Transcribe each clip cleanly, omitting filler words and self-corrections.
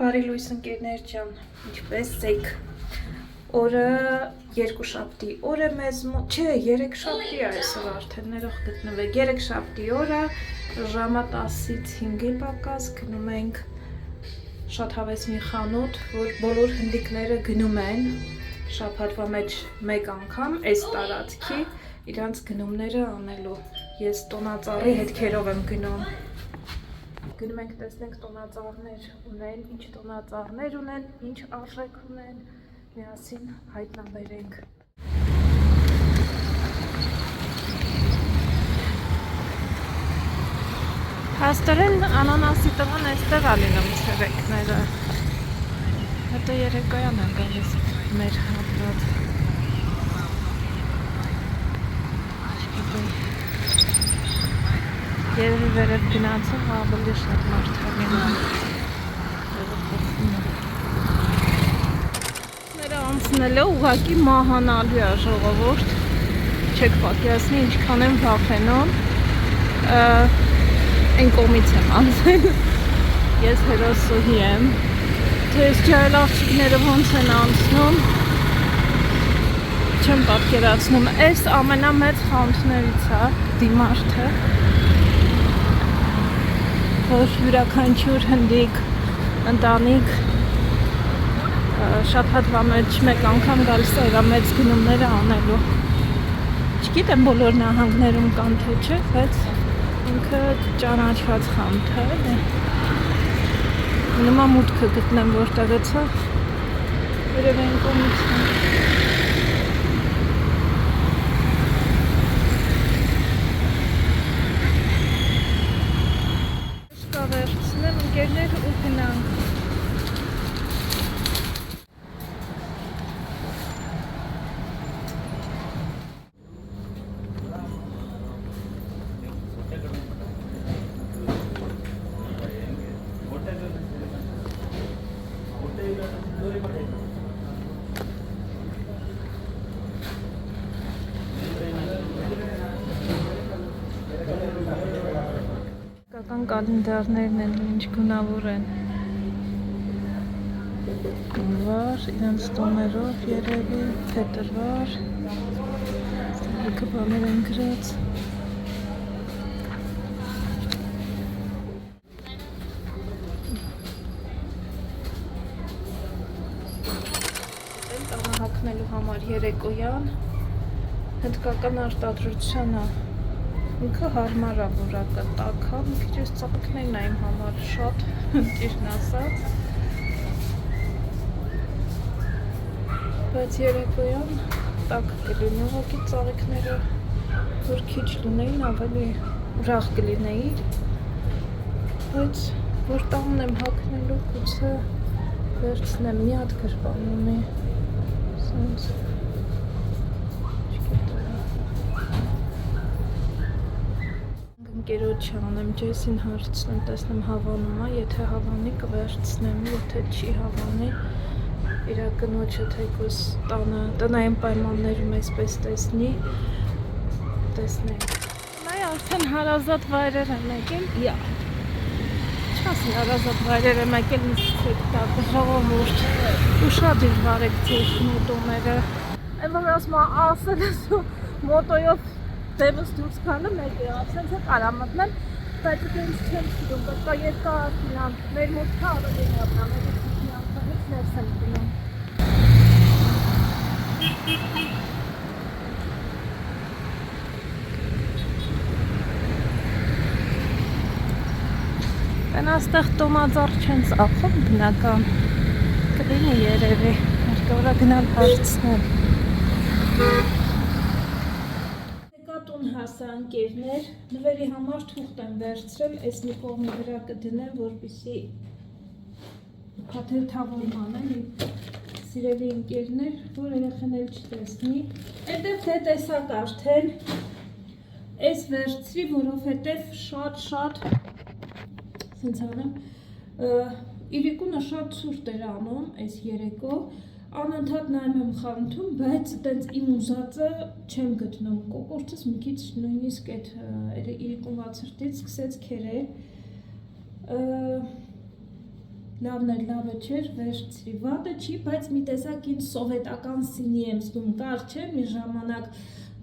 Բարի լույս ընկերներ ջան, ինչպես եք։ Օրը երկուշաբթի օր է մեզ մոտ, չէ, երեքշաբթի է այսօր արդեն ներող գտնվեք։ Երեքշաբթի օրը ժամը 10-ից 5-ի պակաս գնում ենք շատ հավես մի խանութ, որ բոլոր հնդիկները գնում են շաբաթվա մեջ մեկ անգամ այս տարածքի իրանց գնումները անելու։ Ես տոնածառի հետքերով եմ գնում։ Գնում ենք տեսնենք տոնածառներ ունեն, ինչ տոնածառներ ունեն, ինչ արժեք ունեն, միասին հայտնաբերենք։ Հաստորեն անանասի տղան այստեղ ա լինում ցերեկները։ Հետո երեկոյան են գալիս մեր հատված։ Երևի վերև գնացող ավելի շատ մարդ է լինում։ Ները անցնելը ուղղակի մահանալու է ժողովուրդ։ Չեք պատկերացնի ինչքան եմ վախենում։ Այն կողմից եմ անցել։ Ես հերոսուհի եմ։ Թե այս ջահելաղջիկները ոնց են անցնում։ Չեմ պատկերացնում։ Այս ամենամեծ խանութներից է դիմարդը։ Որ յուրաքանչյուր հնդիկ ընտանիք շաբաթվա մեջ մեկ անգամ գալիս է իր մեծ գնումները անելու։ Չգիտեմ բոլոր նահանգներում կան թե չէ, բայց ինքը ճանաչված խանութ է։ Նման մուտքը գտնեմ որտեղից է։ Երևի այն կողմից է։ Վերցնեմ ընկերներ ու գնանք։ Կալենդարներն են, ինչ գունավոր են։ Հունվար, իրենց տոներով երևի, փետրվար, լիքը բաներ են գրած։ Տանը հագնելու համար երեկոյան հնդկական արտադրության է։ Ինքը հարմար է որակը տաք է, մի քիչ ծաղիկներն է իմ համար շատ, ճիշտն ասած։ Բայց երեկոյան տաք կլինի, ուղղակի ծաղիկները որ քիչ լինեին, ավելի ուրախ կլինեի։ Բայց որ տանն եմ հագնելու, գուցե վերցնեմ, մի հատ գրպան ունի, սենց։ Ընկերոջ անեմ, Ջեսին հարցնեմ, տեսնեմ հավանում է, եթե հավանի կվերցնեմ, եթե չի հավանի, իր կնոջը թեկուզ տնային պայմաններում այսպես տեսնի, տեսնենք։ Նայ արդեն հարազատ վայրեր եմ եկել, չասի հարազատ վայրեր եմ եկել, նստեք տակ, ժողովուրդ, ու շատ դժվար եք ձեր մոտոները։ Այն որ ասել ես մոտոյով Դևս դուրս գալը մեկ է, ասենց է կարա մտնել, բայց դենց չեմ սիրում, պետք է երկար գնամ, մեր մոտքը ավելի լավն է, մեր մի անգամից ներս եմ գնում։ Ան աստեղ տոնածառ չեն ծախում բնական, կլինի երևի, հարկավրա գնալ հարցնել։ Հասա ընկերներ, նվերի համար թուղթ եմ վերցրել, այս մի կողմի վրա կդնեմ, որպեսզի փաթեթավորում անեմ, սիրելի ընկերներ, որ երեխան էլ չտեսնի։ Այդտեղ թե տեսակ արդեն, այս վերցրի, որովհետև շատ, սենց անեմ, իրիկունը շատ սուրտ էր անում, այս երեկո, անընդհատ նայում եմ խանութում, բայց տենց իմ ուզածը չեմ գտնում, կոկորդս մի քիչ նույնիսկ այդ իրիկունվա ցրտից սկսեց քերել, լավն էր, լավը չէր, վերցրի, վատը չի, բայց մի տեսակ ինձ սովետական սինի եմ զգում, կար չէ, մի ժամանակ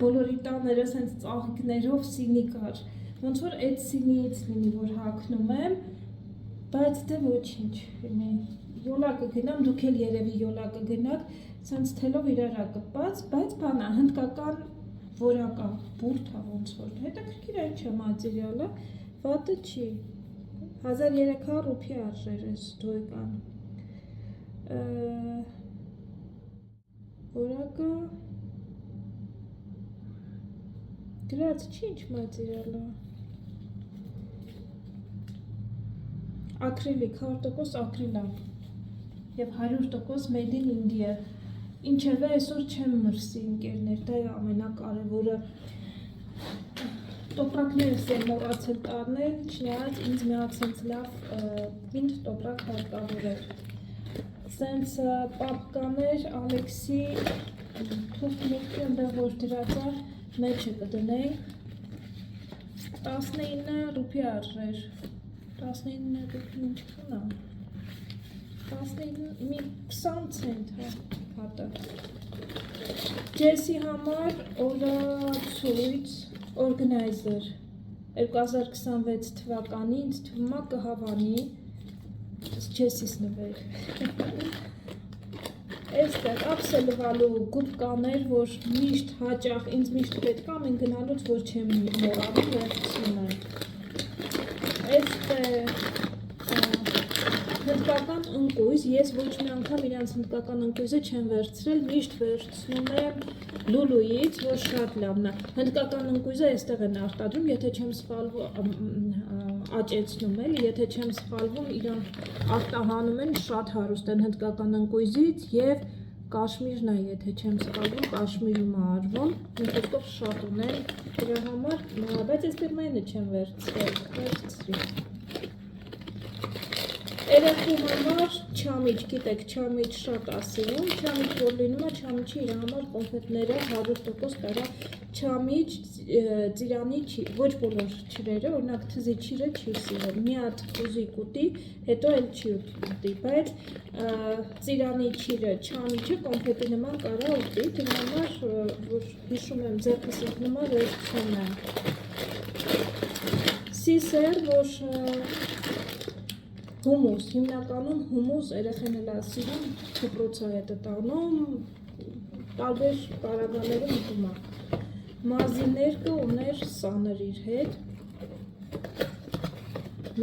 բոլորի տաները սենց ծաղիկներով սինի կար, ոնց որ այդ սինիից լինի, որ հագնում եմ, բայց դե ոչինչ, յոլա կգնամ, դուք էլ երևի յոլա կգնաք, սենց թելով իրարա կպած, բայց բանա, հնդկական որակա, բուրթա ոնց որ, հետաքրքիր այն չէ մատերիալը, վատը չի, 1300 ռուպի արժեր ես դոյկան, որակը, գրած չի ինչ մատերիալը, ակրիլիկ, 100% ակրիլա և 100% made in India, ինչևէ այսօր չեմ մրսի ընկերներ, դա է ամենակարևորը, տոպրակներս եմ մոռացել տառնել, չնայած ինձ միակ սենց լավ պինդ տոպրակ հարկավոր էր, սենց պապկաներ Ալեքսի թուղթմուղթի ընդեղ որ դրած է, մեջը կդնեի, 19 ռուպի արժեր, 19 ռուպի ինչքան է, 20 ցենտ հատը, Ջեսի համար օրացույց օրգնայզեր 2026 թվականի ինձ թվում է կհավանի Ջեսիս նվեր այստեղ ապսելվալու գուբկաներ, որ միշտ հաճախ ինձ միշտ պետք է ամեն գնալուց, որ չեմ մոռանում վերցնում եմ այստեղ հնդկական ընկույզ, ես ոչ մի անգամ իրանց հնդկական ընկույզը չեմ վերցրել, միշտ վերցնում եմ լուլուից, որ շատ լավն է, հնդկական ընկույզը այստեղ են արտադրում, եթե չեմ սխալվում, աճեցնում էլի, եթե չեմ սխալվում, իրանք արտահանում են շատ հարուստ են հնդկական ընկույզից և կաշմիրն է, եթե չեմ սխալվում, կաշմիրում է արվում, ինքով շատ ունեն, դրա համար, բայց ես պերմայինը չեմ վերցրի Երեխու համար չամիչ, գիտեք, չամիչ շատ ասինում, չամիչ որ լինում է, չամիչի իր համար կոնֆետները 100% կարա չամիչ ծիրանի ոչ բոլոր չիրերը, օրինակ թզի չիրը չի սիրում, մի հատ ուզի կուտի, հետո էլ չի ուտի, բայց ծիրանի չիրը, չամիչը կոնֆետի նման կարա ուտի, դրա համար, որ հիշում եմ ձեռքս ինքնում է վերցնում եմ սիսեր, որ հումուս, հիմնականում հումուս երեխեն էլ ասիրում, թպրոցա հետը տանում, տարբեր պարագաներում ուտում է, մազիներկը ուներ սաներ իր հետ,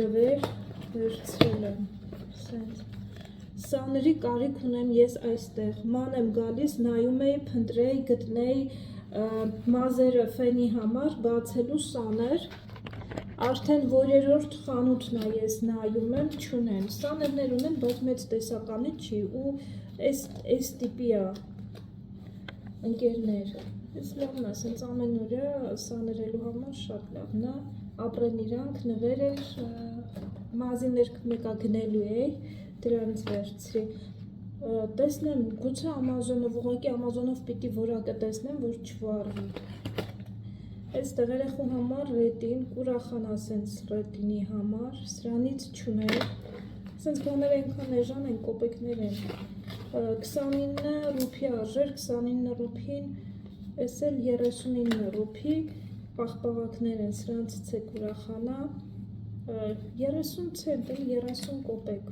նվեր վերցրել եմ, սաների կարիք ունեմ ես այստեղ, ման եմ գալիս, նայում էի, փնտրեի, գտնեի մազերը ֆենի համար, բացելու սաներ, Արդեն որերորդ խանութն է ես նայում եմ, չունեն, սաներներ ունեն, բայց մեծ տեսականի չի ու այս տիպի է ընկերներ, ես լավն է, սենց ամենօրյա սաներելու համար շատ լավն է, ապրեն իրանք, նվեր էր, մազիներ մեկա գնելու էի, դրանից վերցրի, տեսնեմ, գուցե Ամազոնով, ուղղակի Ամազոնով պիտի որակը տեսնեմ, որ չվարվի Այստեղ երեխու համար ռետին, կուրախան ասենց ռետինի համար, սրանից չուներ, սենց բաներ ենքան էժան են, կոպեկներ են, 29 ռուպի արժեր, 29 ռուպին, ես էլ 39 ռուպի, պաղպաղակներ են, սրանցից է կուրախանա, 30 ցենտ, 30 կոպեկ,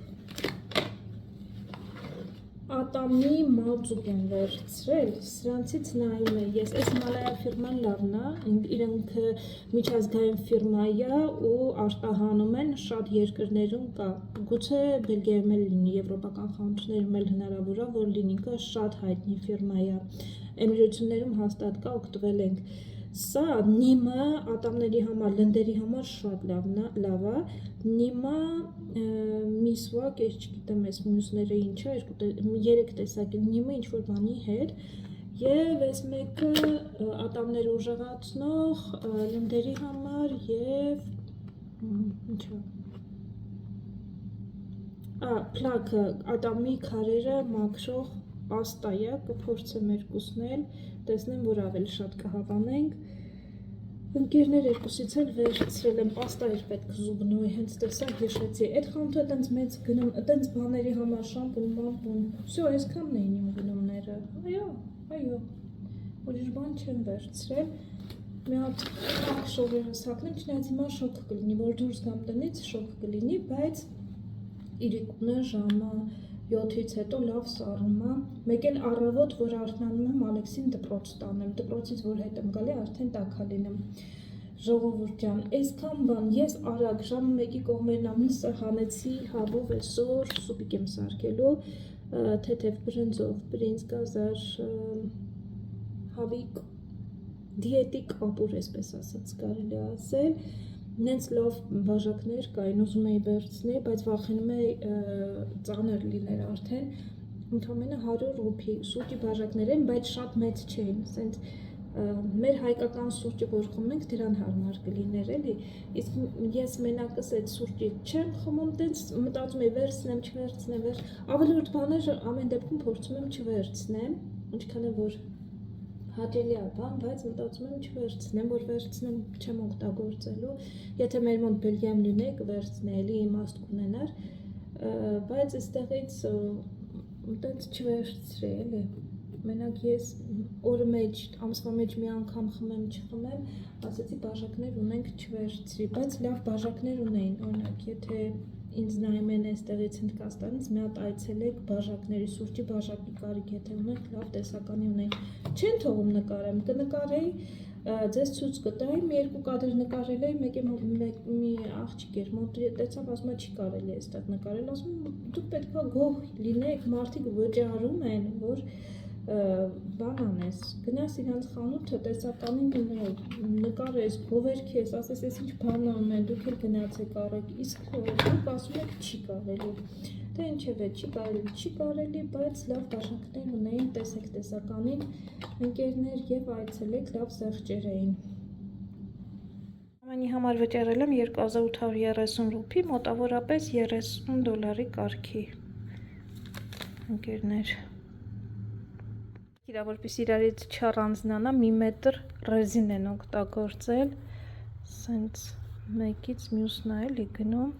ատամի մածուկ են վերցրել, սրանցից նայում է, ես այս մալայա ֆիրման լավն է, իրենք միջազգային ֆիրմա է ու արտահանում են շատ երկրներում կա, գուցե Բելգիայում էլ լինի, եվրոպական խանութներում էլ հնարավոր է, որ լինի կա շատ հայտնի ֆիրմա է, Էմիրություններում հաստատ կա, օգտվել ենք, սա նիմը ատամների համար, լնդերի համար շատ լավ է, նիմը միսվակ, ես չգիտեմ ես մյուսները ինչ է, 3 տեսակ նիմը ինչ-որ բանի հետ և այս մեկը ատամներ ուժեղացնող, լնդերի համար և պլակը, ատամի քարերը մաքրող պաստա է, կփորձեմ երկուսն էլ, տեսնեմ, որ ավելի շատ կհավանենք, Ընկերներ երկուսից էլ վերցրել եմ պաստա էր պետք զուբնոյ, հենց տեսա հիշեցի։ Այդ խանութը այտենց մեծ գնում, այտենց բաների համար շամպուն, մամպուն։ Всё, այսքանն էին իմ գնումները։ Այո։ Ուրիշ բան չեմ վերցրել։ Մի հատ փակ շորերը սակնեմ, չնայած հիմա շոկ կլինի, որ դուրս գամ տնից շոկ կլինի, բայց իրիկունը ժամը 7-ից հետո լավ սառնում է։ Մեկ էլ առավոտ, որ արթնանում եմ, Ալեքսին դպրոց տանեմ, դպրոցից որ հետ եմ գալի, արդեն տաքա լինեմ։ Ժողովուրդ ջան, այսքան բան, ես արագ ժամը 1-ի կողմերն ամիսը հանեցի հավով այսօր սուպիկ եմ սարքելու, թեթև բրնձով, բրինձ գազար, հավիկ, դիետիկ ապուր, այսպես ասած կարելի ասել։ Նենց լավ բաժակներ կային, ուզում էի վերցնել, բայց վախենում էի ծանր լիներ արդեն, ընդամենը 100 ռուփի սուրճի բաժակներ են, բայց շատ մեծ չէին, ասենց մեր հայկական սուրճը որ խմում ենք, դրան հարմար կլիներ էլի, իսկ ես մենակս այդ սուրճի չեմ խմում, տենց մտածում էի վերցնեմ, չվերցնեմ, ավելորդ բաներ ամեն դեպքում փորձում եմ չվերցնեմ, ինչքան է որ հաճելի է բան, բայց մտածում եմ չվերցնեմ, որ վերցնեմ չեմ օգտագործելու, եթե մեր մոտ Բելգիայում լինեի կվերցնեի, իմաստ կունենար, բայց այստեղից տենց չվերցրի, էլի, մենակ ես օրը մեջ, ամսվա մեջ մի անգամ խմեմ, չխմեմ, ասեցի բաժակներ ունենք չվերցրի, բայց լավ բաժակներ ունեին, օրինակ, եթե ինձ նայում են այստեղից Հնդկաստանից, մի հատ այցելեք բաժակների, սուրճի բաժակի կարիք, եթե ունենք, լավ տեսականի ունեն, չեն թողում նկարեմ, կնկարեի, ձեզ ցույց կտայի, մի երկու կադր նկարել էի, մի աղջիկ էր, տեսավ, ասում է չի կարելի այստեղ նկարել, ասում դուք պետքա գոհ լինեք, մարդիկ վճարում են, որ բան անես, գնաս իրանց խանութը, տեսականին նկարես, գովերքես, ասես ես ինչ բան ամեն, դուք էլ գնացեք արեք, իսկ դուք ասում եք չի կարելի, դե ինչևէ չի կարելի, բայց լավ բաժակներ ունեին, տեսեք տեսականին, ընկերներ և այցելեք լավ զեղչեր էին։ Ամենի համար վճարել եմ 2830 ռուփի, մոտավորապես $30 կարգի, ընկերներ։ Որպես իրարից չառանձնանա, մի մետր ռեզին են օգտագործել, սենց մեկից մյուսն է էլի գնում,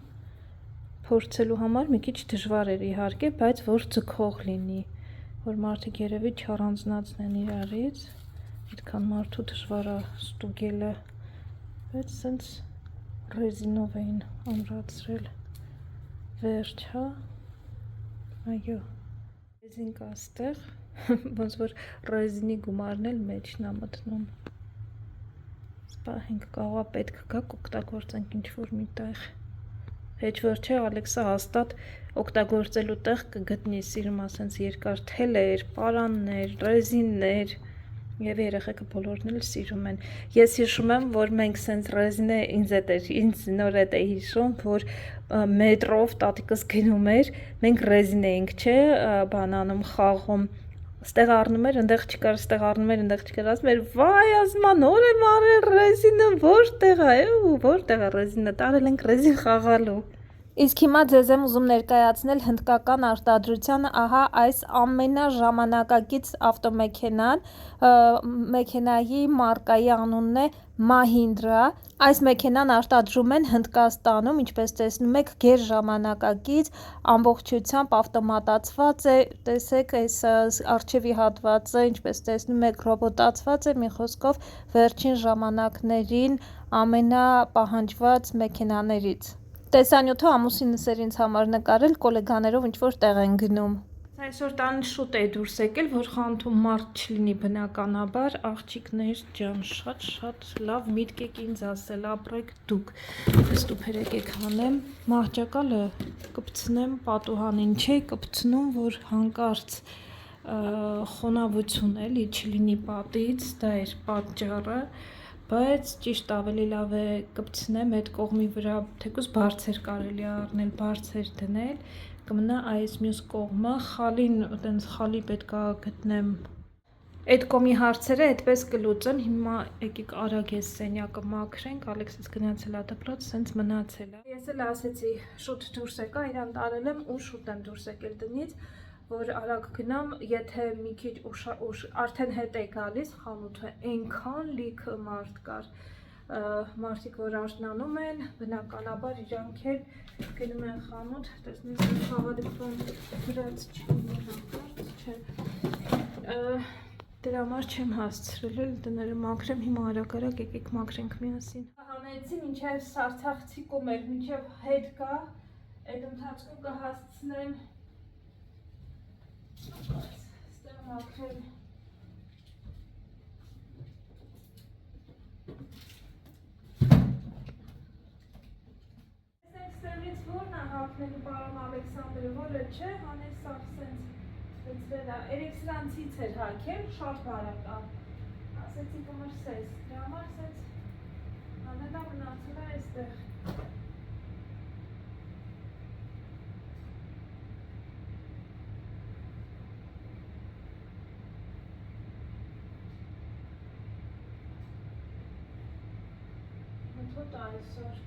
փորձելու համար մի քիչ դժվար էր իհարկե, բայց որ ձգող լինի, որ մարդիկ երևի չառանձնացնեն իրարից, այդքան մարդու դժվար է ստուգելը, բայց սենց ռեզինով էին ամրացրել, վերջ, հա, այո, ռեզին կա ստեղ, ոնց որ ռեզինի գումարն էլ մեջն է մտնում, սպահենք կաղա պետք գա կօգտագործենք ինչ-որ մի տեղ, հեչ որ չէ Ալեքսը հաստատ օգտագործելու տեղ կգտնի, սիրում ասենց երկար թելեր, պարաններ, ռեզիններ, և երեխեքը բոլորն էլ սիրում են, ես հիշում եմ, որ մենք սենց ռեզինը ինձ նոր էտ է հիշում, որ մետրով տատիկս գնում էր, մենք ռեզին էինք չէ, բանանում խաղում, ստեղ առնում էր, ընդեղ չկար, ստեղ առնում էր, ընդեղ չկար, ասում էր, վայ, ասմա, նոր եմ արել ռեզինը, որտեղ է ռեզինը, տարել ենք ռեզին խաղալու։ Իսկ հիմա ձեզ եմ ուզում ներկայացնել հնդկական արտադրության, ահա այս ամենաժամանակակից ավտոմեքենան, մեքենայի մարկայի անունն է Mahindra, այս մեքենան արտադրում են Հնդկաստանում, ինչպես տեսնում եք գերժամանակակից, ամբողջությամբ ավտոմատացված է, տեսեք այս առջևի հատվածը, ինչպես տեսնում եք ռոբոտացված է, մի խոսքով վերջին ժամանակներին ամենապահանջված մեքենաներից։ Տեսանյութը ամուսինս էր ինձ համար նկարել, կոլեգաներով ինչ-որ տեղ են գնում։ Այսօր տան շուտ է դուրս եկել, որ խանութում մարդ չլինի բնականաբար, աղջիկներ ջան, շատ լավ միտք եք ինձ ասել, ապրեք դուք, ստուփեր եկեք հանեմ, մահճակալը կպցնեմ պատուհանին, չէի կպցնում, որ հանկարծ խոնավություն էլի չլինի պատից, դա էր պատճառը, բայց ճիշտ ավելի լավ է կպցնեմ այդ կողմի վրա, թեկուզ բարձր կարելի առնել, բարձր դնել, կմնա այս մյուս կողմը, խալին, տենց խալի պետքա գտնեմ, այդ կողմի հարցերը այդպես կլուծեմ, հիմա եկեք արագ ես սենյակը մաքրենք, Ալեքսից գնացել է դպրոց, սենց մնացել է։ Ես էլ ասեցի, շուտ դուրս եկա, իրան տարել եմ ու շուտ եմ դուրս եկել տնից, որ արագ գնամ, եթե մի քիչ ուշ արդեն հետ է գալիս խանութը, այնքան լիքը մարդ կար, մարդիկ, որ արթնանում են, բնականաբար իրանք էլ գնում են խանութ, տեսնես հավադիպում գրած չլինի հանկարծ, չէ, դրա համար չեմ հասցրել էլ դները մաքրեմ, հիմա արագ եկեք մաքրենք միասին։ Հանեցի մինչև սարցախցի կոմեր, մինչև հետ գա, այդ ընթացքում կհասցնեմ ստեղ մաքրել Ստեղից որն է հապնելու պարոն Ալեքսանդրը, որը չէ, հանես սաղ սենց լծրել է, երեք սրանցից էր հակել, շատ բարակ է, ասեցի կմրսես, դրա համար սենց հանելա մնացել է այստեղ։ Մթոտ այսօր։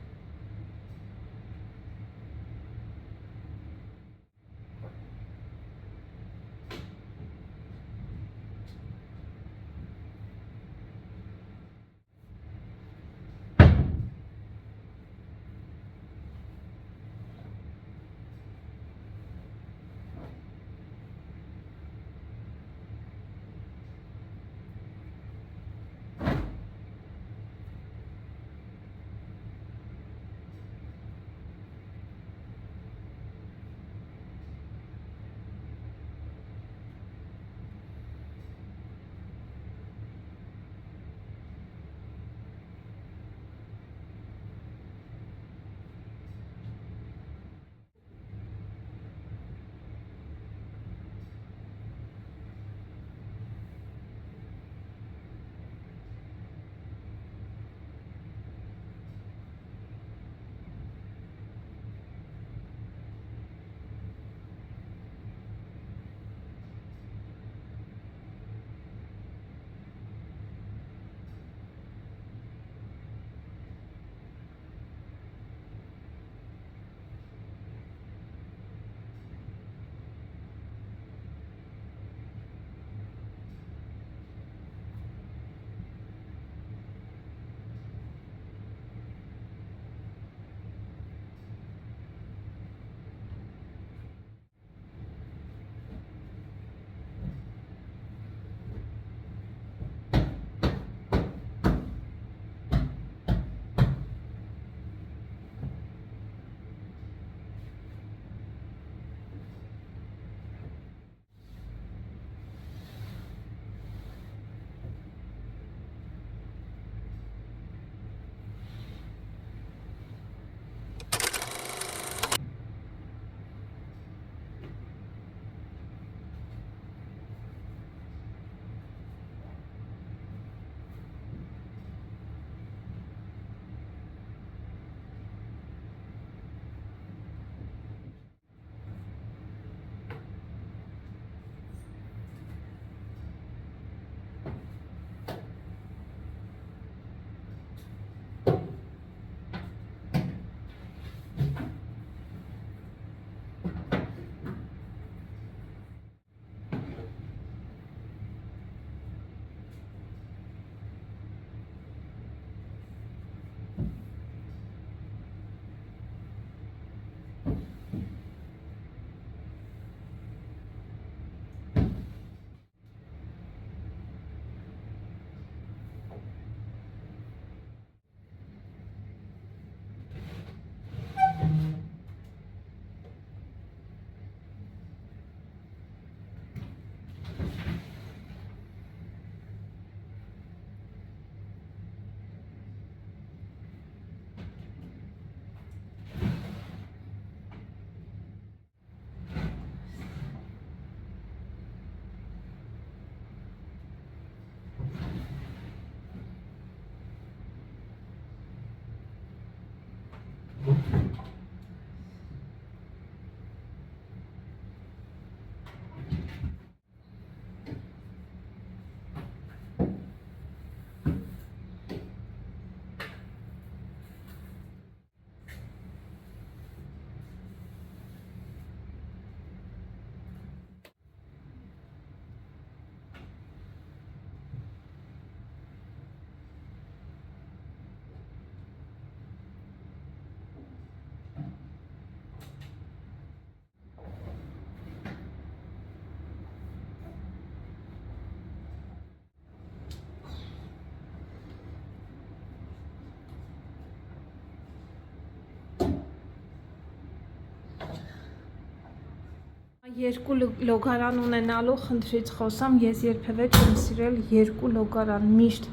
Երկու լոգարան ունենալու խնդրից խոսամ, ես երբևէ չեմ սիրել երկու լոգարան միշտ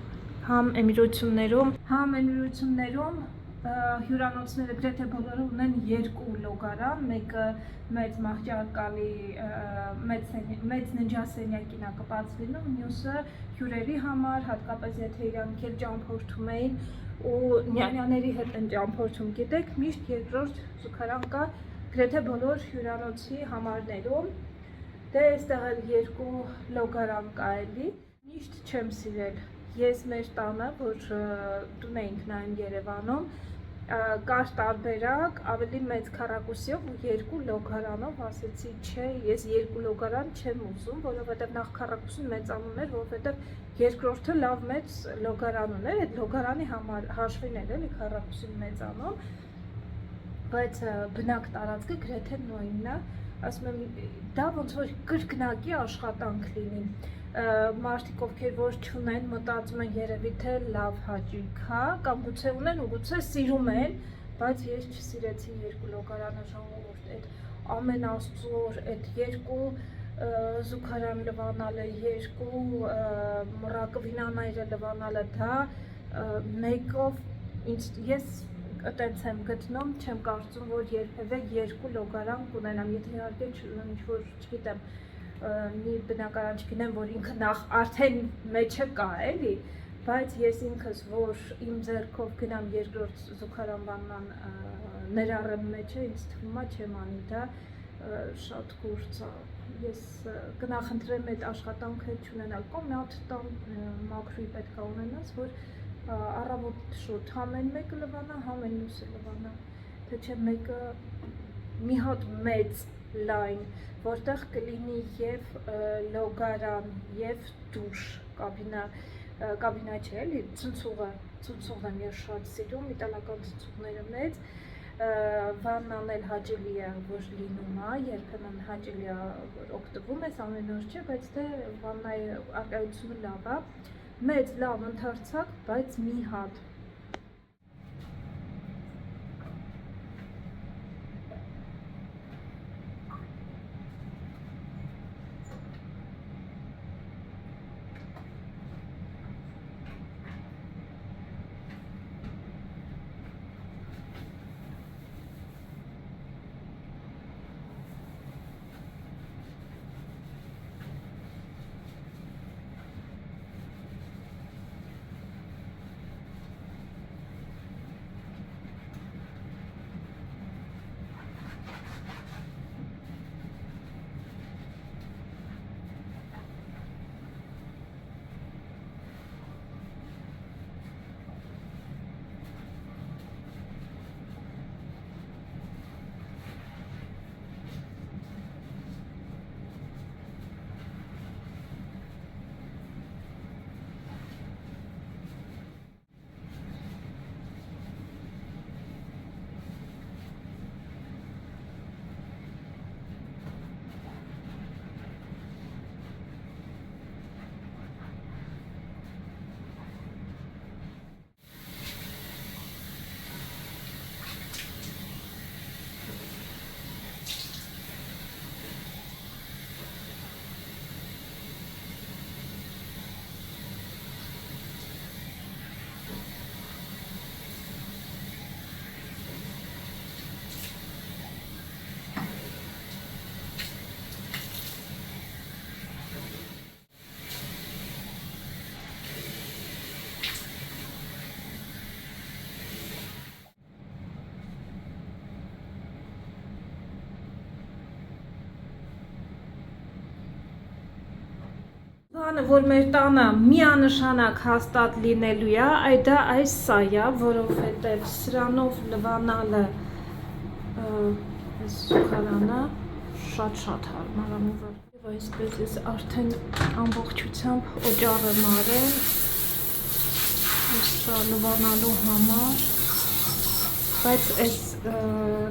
համ էմիրություններում հյուրանոցները գրեթե բոլորը ունեն երկու լոգարան, մեկը մեծ մահճարկալի մեծ ննջասենյակին է կպած լինում, մյուսը հյուրերի համար, հատկապես եթե իրանք էլ ճամփորդում էին ու նյանյաների հետ են ճամփորդում, գիտեք, միշտ երկրորդ զուգարան կա գրեթե բոլոր հյուրանոցի համարներում, դե այստեղ էլ երկու լոգարան կա էլի, միշտ չեմ սիրել, ես մեր տանը, որ տուն էինք նայում Երևանում, կար տարբերակ, ավելի մեծ քառակուսիով ու երկու լոգարանով, ասեցի չէ, ես երկու լոգարան չեմ ուզում, որովհետև նախ քառակուսին մեծանում էր, որովհետև երկրորդը լավ մեծ լոգարան ուներ, այդ լոգարանի հաշվին էր էլի քառակուսին մեծանում, բայց բնակ տարածքը գրեթե նույնն է, ասում եմ, դա ոնց որ կրկնակի աշխատանք լինի, մարդիկ ովքեր որ չունեն, մտածում են երևի թե լավ հաճույք է, կամ գուցե ունեն ու գուցե սիրում են, բայց ես չսիրեցի երկու լոգարանը ժողովուրդ, այդ ամեն աստծոր, այդ երկու զուգարան լվանալը, երկու ռակվինաները լվանալը, դա մեկով ես տենց եմ գտնում, չեմ կարծում, որ երբևէ երկու լոգարան կունենամ, եթե իհարկե ինչ-որ, չգիտեմ, մի բնակարան չգնեմ, որ ինքը նախ արդեն մեջը կա, էլի, բայց ես ինքս, որ իմ ձեռքով գնամ երկրորդ զուգարան բանման ներառեմ մեջը, ինձ թվում է չեմ անի, դա շատ գործ է, ես կնախընտրեմ այդ աշխատանքը չունենալ, կոմյատ տան մաքրուի պետք է ունենաս, որ առավոտ շուտ համեն մեկը լվանա, համեն մյուսը լվանա, թե չէ մեկը մի հատ մեծ լայն, որտեղ կլինի և լոգարան, և դուշ, կաբինա չէ, էլի, ցնցուղ եմ ես շատ սիրում, իտալական ցնցուղները մեծ, վաննան էլ հաճելի է, որ լինում է, երբեմն հաճելի է, որ օգտվում ես, ամեն օր չէ, բայց դե վաննայի առկայությունը լավ է, մեծ լավ ընդարձակ, բայց մի հատ։ Բանը, որ մեր տանը միանշանակ հաստատ լինելու է, այդ այս սա է, որովհետև սրանով լվանալը զուգարանը շատ հարմար է։ Եվ այսպես ես արդեն ամբողջությամբ օճառ եմ արել սա լվանալու համար, բայց այս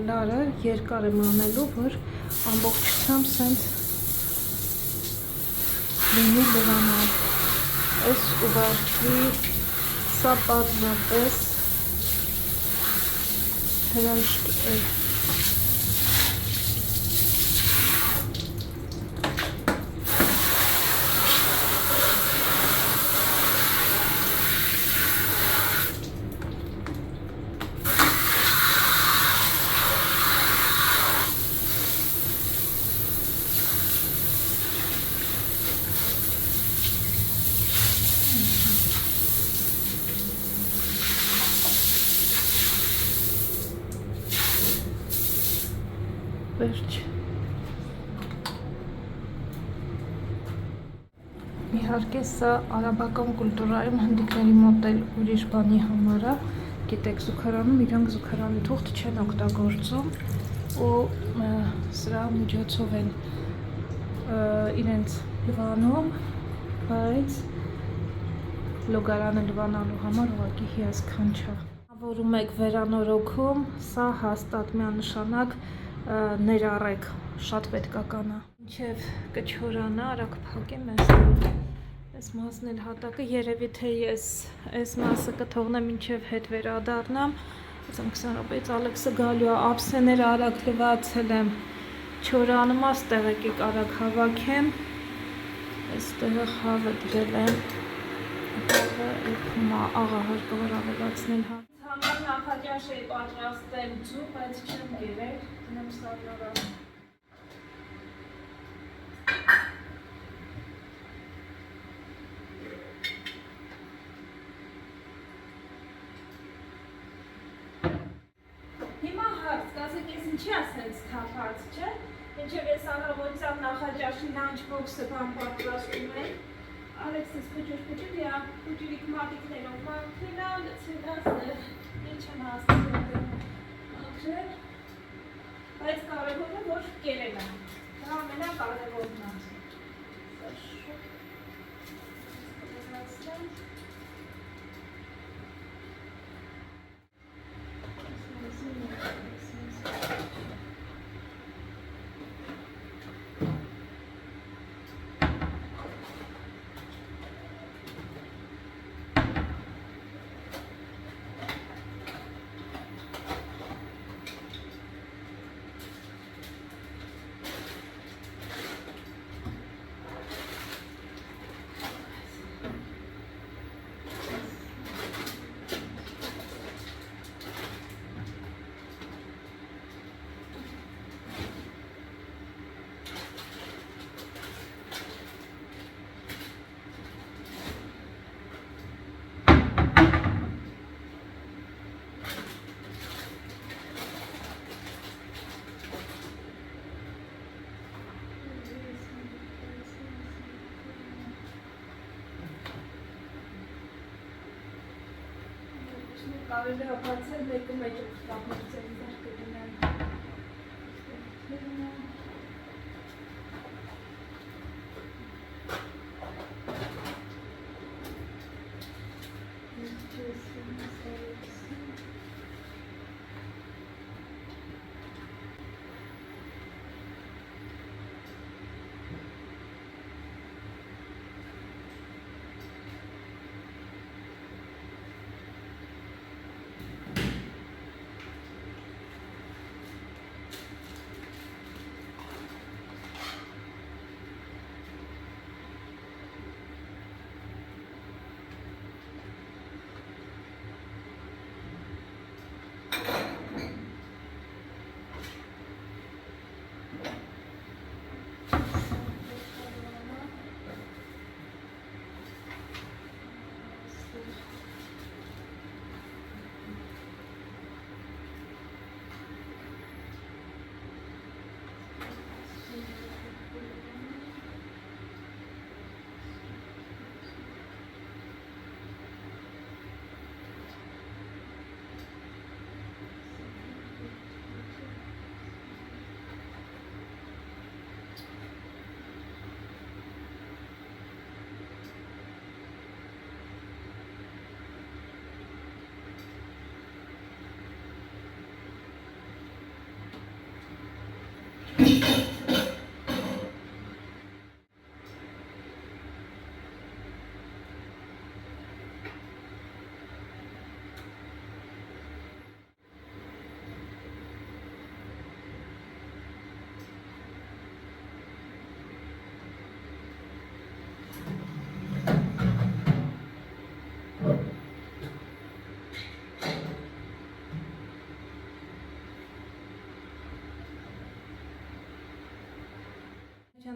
լարը երկար եմ անելու, որ ամբողջությամբ սենց լինի լվանալ, այս ուղարկվի, սա պարզապես հրաշք է, Վերջ։ Իհարկե սա արաբական կուլտուրայում հնդիկների մոտ էլ ուրիշ բանի համար է, գիտեք զուգարանում իրանք զուգարանի թուղթ չեն օգտագործում ու սրա միջոցով են իրենց լվանում, բայց լոգարանը լվանալու համար ուղղակի հիասքանչ է։ Որում եք վերանորոգում, սա հաստատ միանշանակ ներառեք, շատ պետքական է։ Մինչև կչորանա, արագ փակեմ այս մասն էլ հատակը, երևի թե ես այս մասը կթողնեմ մինչև հետ վերադառնամ, 20 րոպեից Ալեքսը գալու է, ափսեները արագ լվացել եմ, չորանում աստեղ եկեք արագ հավաքեմ, այստեղը խավը դրել եմ, խավը էքում աղա հարկավոր ավելացնել հա։ Համար նախաճաշ էի պատրաստել ձու, բայց չեմ գերել, դնեմ սառնորան։ Ինչի ասենց թափած, չէ, ինչև ես առավոտյան նախաճաշի լանչ բոքսը բան պատրաստում եմ, Ալեքսս փճուր յա փճուրիկ մատիկներով մաքրելա, լցելա, ինչ եմ հասցրել, բայց կարևորը, որ կերել եմ, դա ամենակարևորն է։ Կարելի է բացել մեկը մեջ ուղղափոխել ձեր կդնեմ։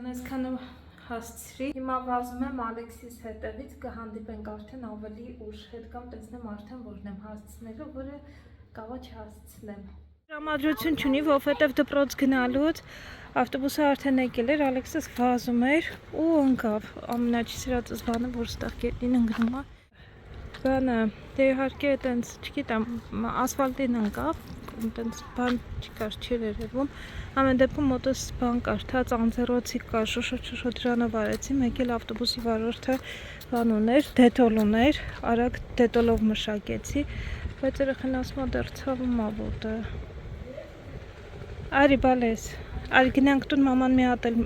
Այսքանը հասցրի, հիմա վազում եմ Ալեքսիս հետևից, կհանդիպենք արդեն ավելի ուշ, հետ կամ տեսնեմ արդեն որն եմ հասցնելու, որը կավա չհասցնեմ։ Տրամադրություն չունի, որովհետև դպրոց գնալուց ավտոբուսը արդեն եկել էր, Ալեքսս վազում էր ու ընկավ։ Ամենաչիսրածս բանը, որ ստեղ գետին ընկնում է։ Բանը, դե իհարկե այտենց, չգիտեմ, ասֆալտին ընկավ, այտենց բան չկար, չէր երևում։ Ամեն դեպքում մոտս բան կար, թաց անձեռոցի կար, շոշոտ դրանով արեցի, մեկ էլ ավտոբուսի վարորդը բան ուներ, դետոլ ուներ, արագ դետոլով մշակեցի, բայց երեխան ասում է դեռ ցավում ա ոտը։ Արի բալես, արի գնանք տուն մաման մի հատ էլ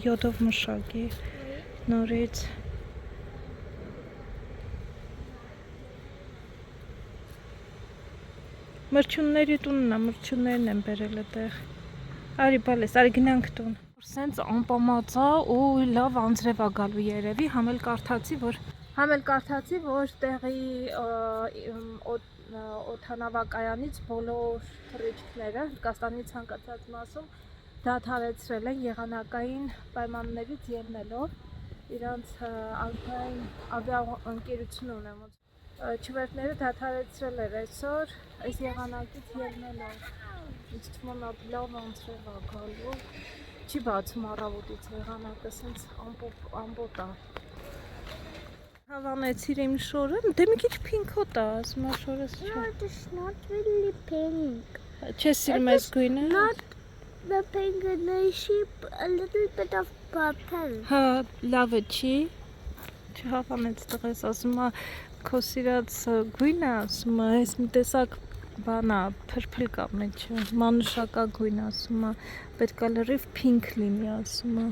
յոդով մշակի նորից։ Մրջունների տունն է, մրջուններն են բերել այդտեղ։ Արի բալես, արի գնանք տուն։ Սենց անպամածա ու լավ անձրև ա գալու երևի, համ էլ կարդացի, որ տեղի օդանավակայանից բոլոր թռիչքները Հնդկաստանի ցանկացած մասում դադարեցրել են եղանակային պայմաններից ելնելով իրանց անկային ավիաընկերություն ունեմ չվերթները դադարեցրել էր այսօր այս եղանակից ելնելով ինձ թվում է լավ անձրև ա գալու չի բացում առավոտից եղանակը սենց ամբոտ ա Հավանեցիր իմ շորը, դե մի քիչ փինքոտ ա, ասում ա շորս չէ։ No, it's not really pink. Չես սիրում այս գույնը։ Not the pink and the sheep, a little bit of purple. Հա, լավ է չի։ Չհավանեց տղես, ասում ա քո սիրած գույնը, ասում ա, այս մի տեսակ բան ա, փրփլ կա մեջը, մանուշակագույն, ասում ա, պետք է լրիվ փինք լինի, ասում ա։